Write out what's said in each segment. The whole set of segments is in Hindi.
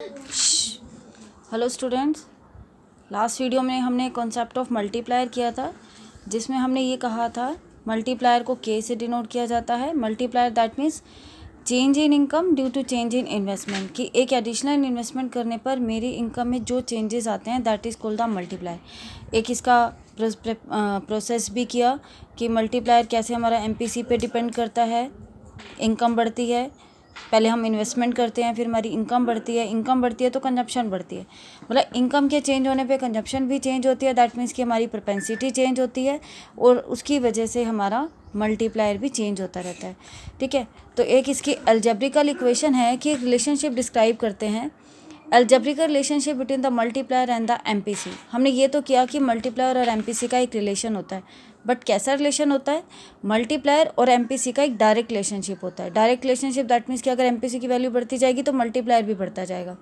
हेलो स्टूडेंट्स, लास्ट वीडियो में हमने कॉन्सेप्ट ऑफ मल्टीप्लायर किया था, जिसमें हमने ये कहा था मल्टीप्लायर को के से डिनोट किया जाता है। Multiplier that means change in income due to change in investment, कि एक एडिशनल इन्वेस्टमेंट करने पर मेरी इनकम में जो चेंजेस आते हैं that is called the multiplier. एक इसका प्रोसेस भी किया कि मल्टीप्लायर कैसे हमारा एमपीसी पे डिपेंड करता है, इनकम बढ़ती है, पहले हम इन्वेस्टमेंट करते हैं फिर हमारी इनकम बढ़ती है, इनकम बढ़ती है तो कंजप्शन बढ़ती है, मतलब इनकम के चेंज होने पे कंजप्शन भी चेंज होती है। दैट मीन्स कि हमारी प्रोपेंसिटी चेंज होती है और उसकी वजह से हमारा मल्टीप्लायर भी चेंज होता रहता है। ठीक है, तो एक इसकी अलजेब्रिकल इक्वेशन है कि रिलेशनशिप डिस्क्राइब करते हैं, algebraic relationship between the multiplier and the MPC. हमने ये तो किया कि मल्टीप्लायर और एमपीसी का एक रिलेशन होता है, बट कैसा रिलेशन होता है? मल्टीप्लायर और एमपीसी का एक डायरेक्ट रिलेशनशिप होता है। डायरेक्ट रिलेशनशिप दैट मीन्स कि अगर एमपीसी की वैल्यू बढ़ती जाएगी तो मल्टीप्लायर भी बढ़ता जाएगा।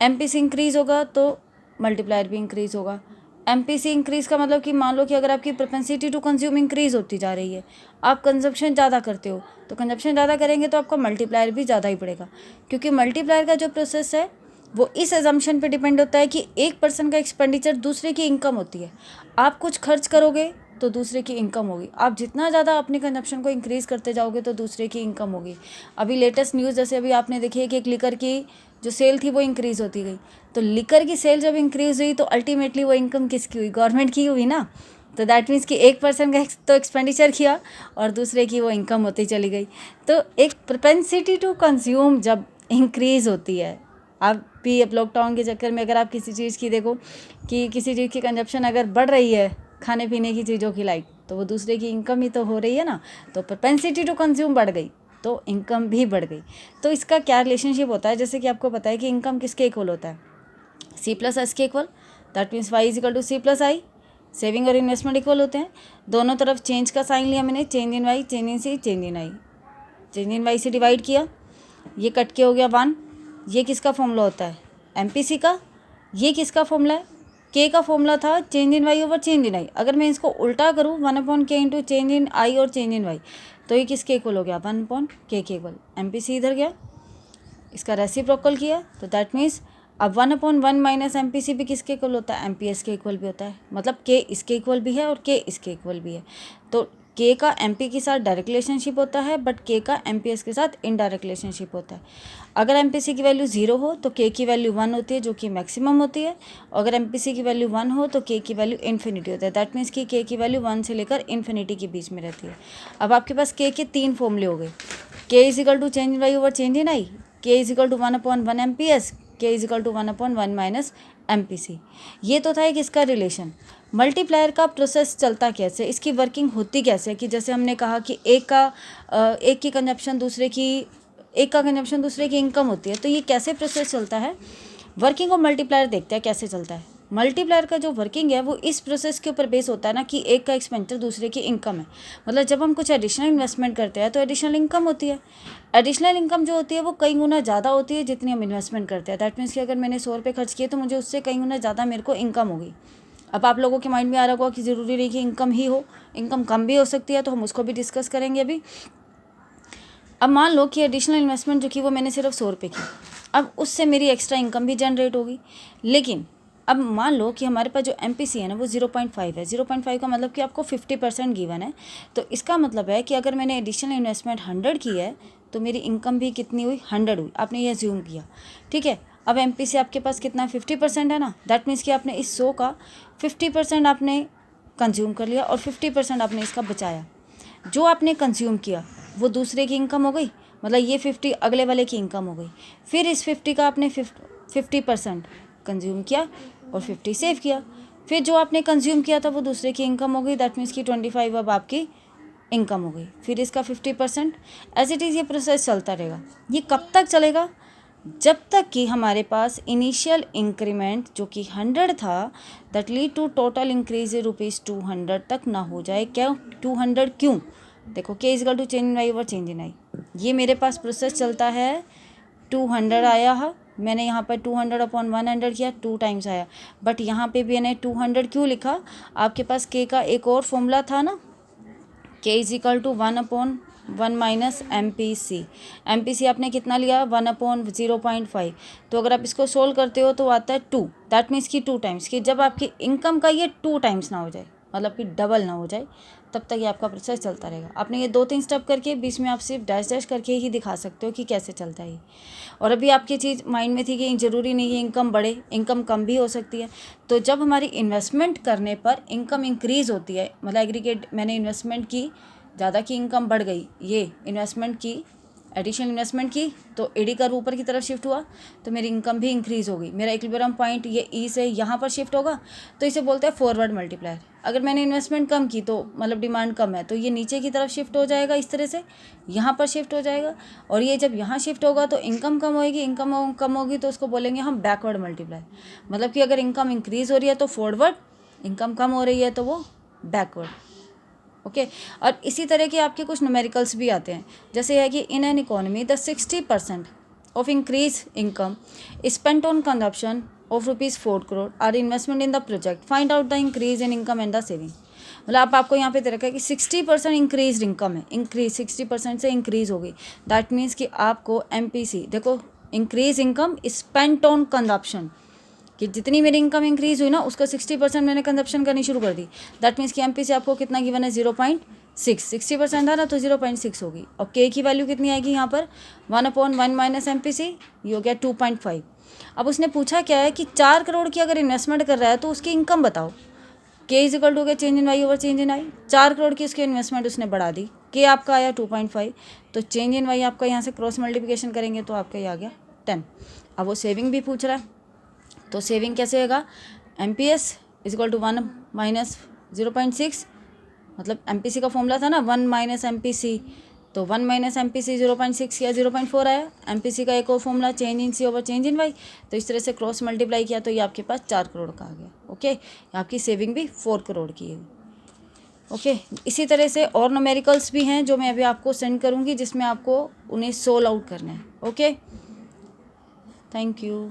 एमपीसी इंक्रीज होगा तो मल्टीप्लायर भी इंक्रीज होगा। एमपीसी इंक्रीज का मतलब कि मान लो कि अगर आपकी प्रोपेंसिटी टू कंज्यूम इंक्रीज होती जा रही है, आप कंजप्शन ज़्यादा करते हो, तो कंजप्शन ज़्यादा करेंगे तो आपका मल्टीप्लायर भी ज़्यादा ही बढ़ेगा, क्योंकि मल्टीप्लायर का जो प्रोसेस है वो इस एजम्पशन पे डिपेंड होता है कि एक पर्सन का एक्सपेंडिचर दूसरे की इनकम होती है। आप कुछ खर्च करोगे तो दूसरे की इनकम होगी, आप जितना ज़्यादा अपने कंजप्शन को इंक्रीज़ करते जाओगे तो दूसरे की इनकम होगी। अभी लेटेस्ट न्यूज़ जैसे अभी आपने देखी है कि एक लिकर की जो सेल थी वो इंक्रीज़ होती गई, तो लिकर की सेल जब इंक्रीज़ हुई तो अल्टीमेटली वो इनकम किसकी हुई? गवर्नमेंट की हुई ना। तो दैट मीन्स कि एक पर्सन का तो एक्सपेंडिचर किया और दूसरे की वो इनकम होती चली गई। तो एक प्रोपेंसिटी टू कंज्यूम जब इंक्रीज़ होती है, आप भी अब लॉकडाउन के चक्कर में अगर आप किसी चीज़ की देखो कि किसी चीज़ की कंजप्शन अगर बढ़ रही है, खाने पीने की चीज़ों की लाइक, तो वो दूसरे की इनकम ही तो हो रही है ना। तो प्रोपेंसिटी टू कंज्यूम बढ़ गई तो इनकम भी बढ़ गई। तो इसका क्या रिलेशनशिप होता है? जैसे कि आपको पता है कि इनकम किसके इक्वल होता है? सी प्लस एस के equal, that means Y is equal to C plus I. Saving और इन्वेस्टमेंट इक्वल होते हैं, दोनों तरफ चेंज का साइन लिया मैंने, change in Y, change in C, change in I. Change in Y से डिवाइड किया, ये कट के हो गया 1। ये किसका फॉर्मूला होता है? एमपीसी का। ये किसका फॉर्मूला है? के का फॉर्मूला था change in Y over change in I. अगर मैं इसको उल्टा करूँ 1/k इंटू चेंज इन आई और चेंज इन वाई, तो ये किसके इक्वल हो गया? 1/k के इक्वल। एमपीसी इधर गया, इसका रेसिप्रोकल किया, तो दैट मीन्स अब 1/1 माइनस एमपीसी भी किसके इक्वल होता है? एमपीएस के इक्वल भी होता है, मतलब के इसके इक्वल भी है और के इसके इक्वल भी है। तो के का एमपी के साथ डायरेक्ट रिलेशनशिप होता है, बट के का एमपीएस के साथ इनडायरेक्ट रिलेशनशिप होता है। अगर एमपीसी की वैल्यू 0 हो तो के की वैल्यू 1 होती है, जो कि मैक्सिमम होती है। अगर एमपीसी की वैल्यू 1 हो तो के की वैल्यू इन्फिनिटी होता है। दैट मीन्स कि के की वैल्यू 1 से लेकर इन्फिनिटी के बीच में रहती है। अब आपके पास के 3 फॉर्मूले हो गए। K is equal to change in Y over change in I, K is equal to 1/1 MPS, K is equal to 1/1 minus MPC. ये तो था एक इसका रिलेशन। मल्टीप्लायर का प्रोसेस चलता कैसे, इसकी वर्किंग होती कैसे? कि जैसे हमने कहा कि एक की कंजप्शन दूसरे की, एक का कंजप्शन दूसरे की इनकम होती है, तो ये कैसे प्रोसेस चलता है? वर्किंग ऑफ मल्टीप्लायर देखते हैं कैसे चलता है। मल्टीप्लायर का जो वर्किंग है वो इस प्रोसेस के ऊपर बेस होता है ना, कि एक का एक्सपेंडिचर दूसरे की इनकम है। मतलब जब हम कुछ एडिशनल इन्वेस्टमेंट करते हैं तो एडिशनल इनकम होती है। एडिशनल इनकम जो होती है वो कई गुना ज़्यादा होती है जितनी हम इन्वेस्टमेंट करते हैं। दैट मीन्स कि अगर मैंने 100 रुपये खर्च किए तो मुझे उससे कई गुना ज़्यादा मेरे को इनकम होगी। अब आप लोगों के माइंड में आ रहा होगा कि ज़रूरी नहीं कि इनकम ही हो, इनकम कम भी हो सकती है, तो हम उसको भी डिस्कस करेंगे अभी। अब मान लो कि एडिशनल इन्वेस्टमेंट जो कि वो मैंने सिर्फ 100 रुपये की, अब उससे मेरी एक्स्ट्रा इनकम भी जनरेट होगी। लेकिन अब मान लो कि हमारे पास जो एमपीसी है ना वो 0.5 है। 0.5 का मतलब कि आपको 50% गिवन है। तो इसका मतलब है कि अगर मैंने एडिशनल इन्वेस्टमेंट 100 की है तो मेरी इनकम भी कितनी हुई? 100 हुई। आपने ये अज्यूम किया, ठीक है। अब एमपीसी आपके पास कितना है? 50% है ना। दैट मीन्स कि आपने इस 100 का 50% आपने कंज्यूम कर लिया और 50% आपने इसका बचाया। जो आपने कंज्यूम किया वो दूसरे की इनकम हो गई, मतलब ये 50 अगले वाले की इनकम हो गई। फिर इस 50 का आपने 50% कंज्यूम किया और 50 सेव किया। फिर जो आपने कंज्यूम किया था वो दूसरे की इनकम हो गई। दैट मीन्स कि 25 अब आपकी इनकम हो गई। फिर इसका 50%, एज इट इज़ ये प्रोसेस चलता रहेगा। ये कब तक चलेगा? जब तक कि हमारे पास इनिशियल इंक्रीमेंट जो कि 100 था that lead to total increase ₹200 तक ना हो जाए। क्यों 200? क्यों? देखो K is equal to change in I over change in I. ये मेरे पास प्रोसेस चलता है, 200 आया है, मैंने यहाँ पर 200/100 किया, 2 टाइम्स आया। बट यहाँ पे भी मैंने 200 क्यों लिखा? आपके पास के का एक और फॉर्मूला था ना, K is equal to 1/, 1 minus MPC। MPC आपने कितना लिया 1/0.5। तो अगर आप इसको सोल्व करते हो तो आता है 2। दैट मीन्स कि 2 टाइम्स, कि जब आपकी इनकम का ये 2 टाइम्स ना हो जाए, मतलब कि डबल ना हो जाए, तब तक ये आपका प्रोसेस चलता रहेगा। आपने ये 2-3 स्टेप करके बीच में आप सिर्फ डैश डैश करके ही दिखा सकते हो कि कैसे चलता है। और अभी आपकी चीज़ माइंड में थी कि ज़रूरी नहीं है इनकम बढ़े, इनकम कम भी हो सकती है। तो जब हमारी इन्वेस्टमेंट करने पर इनकम इंक्रीज़ होती है, मतलब एग्रीगेट मैंने इन्वेस्टमेंट की ज़्यादा की, इनकम बढ़ गई, ये इन्वेस्टमेंट की, एडिशनल इन्वेस्टमेंट की, तो एडी कर्व ऊपर की तरफ शिफ्ट हुआ तो मेरी इनकम भी इंक्रीज़ होगी। मेरा इक्विलिब्रियम पॉइंट ये ई से यहाँ पर शिफ्ट होगा, तो इसे बोलते हैं फॉरवर्ड मल्टीप्लायर। अगर मैंने इन्वेस्टमेंट कम की तो मतलब डिमांड कम है, तो ये नीचे की तरफ शिफ्ट हो जाएगा, इस तरह से यहाँ पर शिफ्ट हो जाएगा। और ये जब यहाँ शिफ्ट होगा तो इनकम कम होगी, इनकम कम होगी तो उसको बोलेंगे हम बैकवर्ड मल्टीप्लायर। मतलब कि अगर इनकम इंक्रीज़ हो रही है तो फॉरवर्ड, इनकम कम हो रही है तो वो बैकवर्ड। ओके और इसी तरह के आपके कुछ न्यूमेरिकल्स भी आते हैं, जैसे है कि in an economy the 60% of increase income spent on consumption of ₹4 crore are investment in the project, find out the increase in income and the saving. मतलब आपको यहाँ पे दे रखा है कि 60% इंक्रीज इनकम है, इंक्रीज 60% से इंक्रीज होगी। दैट मीन्स कि आपको MPC देखो, increase income spent on consumption, कि जितनी मेरी इनकम इंक्रीज़ हुई ना उसका 60% मैंने कंजप्शन करनी शुरू कर दी। दैट मीन्स कि MPC आपको कितना गिवन है 0.6, 60% था ना तो 0.6 होगी। और K की वैल्यू कितनी आएगी यहाँ पर 1/1 माइनस MPC, ये हो गया 2.5। अब उसने पूछा क्या है कि 4 करोड़ की अगर इन्वेस्टमेंट कर रहा है तो उसकी इनकम बताओ। K इज इक्वल टू हो गया change in Y over change in I. 4 crore की उसकी इन्वेस्टमेंट उसने बढ़ा दी, K आपका आया 2.5, तो चेंज इन वाई आपका यहाँ से क्रॉस मल्टीप्लिकेशन करेंगे तो आपका ये आ गया 10। अब वो सेविंग भी पूछ रहा है, तो सेविंग कैसे होगा, MPS is equal to 1 minus 0.6, मतलब MPC का फॉर्मूला था ना 1 माइनस MPC, तो 1 माइनस MPC 0.6 या 0.4 आया। MPC का एक और formula change in C over change in Y, तो इस तरह से क्रॉस मल्टीप्लाई किया तो ये आपके पास 4 करोड़ का आ गया। ओके आपकी सेविंग भी 4 करोड़ की है। ओके इसी तरह से और न्यूमेरिकल्स भी हैं जो मैं अभी आपको सेंड करूँगी, जिसमें आपको उन्हें सोल्व आउट करना है। Okay thank you.